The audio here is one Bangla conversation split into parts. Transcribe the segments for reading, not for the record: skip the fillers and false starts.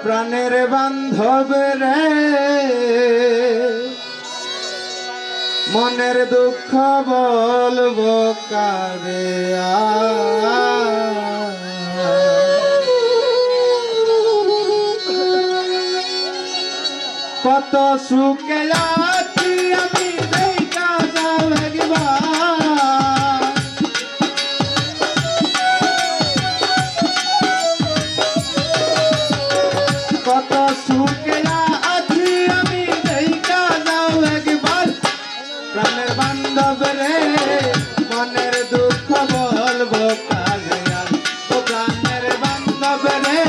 প্রাণের বান্ধব রে মনের দুঃখ বলবো কারে কত সুখে আছি আমি দেখা যাও একবার কত সুখে আছি আমি দেখা যাও একবার প্রাণের বান্ধব রে মনের দুঃখ বলবো কারে ও প্রাণের বান্ধব রে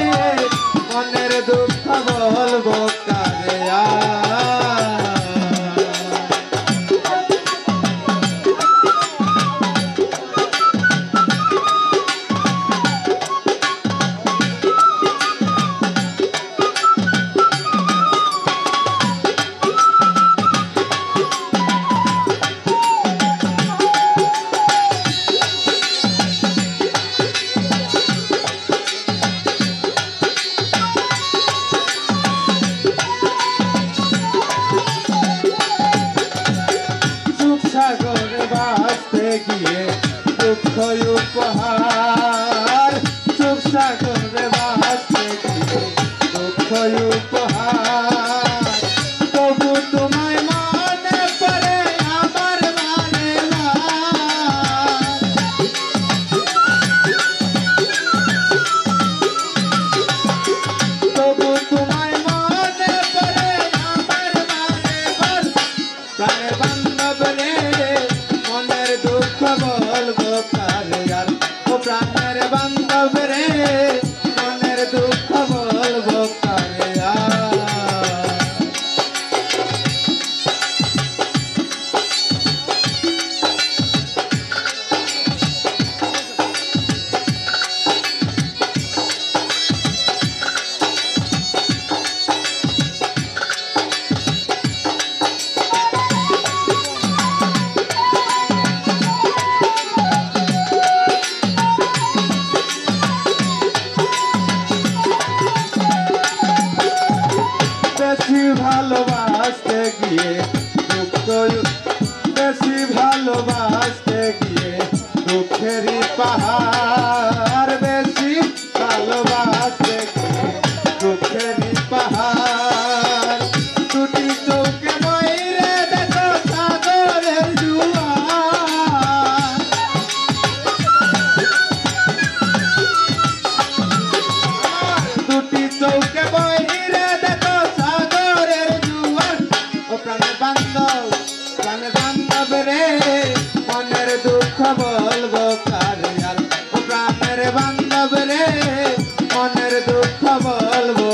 মনের দুঃখ বলবো কারে সাগরে বাঁচতে গিয়ে দুঃখ উপহার সুখ সাগরে বাঁচতে গিয়ে দুঃখ উপহার তবু তোমায় মনে পড়ে আমার মানে না তবু তোমায় মনে পড়ে আমার মানে বল প্রাণের বান্ধব রে মনের দুঃখ বলবো কারে আর ও প্রাণের বান্ধব রে মনের দুঃখ বলবো কারে বেশি ভালোবাসতে গিয়ে দুঃখ বেশি ভালোবাসতে গিয়ে দুঃখেরই পাহাড় বেশি ভালোবাসতে গিয়ে দুঃখেরই পাহাড় দুটি চৌকে বইরে দেখো সাগরের জোয়ার দুটি চৌকে বইরে দেখো সাগরের জোয়ার ও প্রাণের বান্ধব রে মনের দুঃখ বলবো কারে আর ও প্রাণের বান্ধব রে মনের দুঃখ বলবো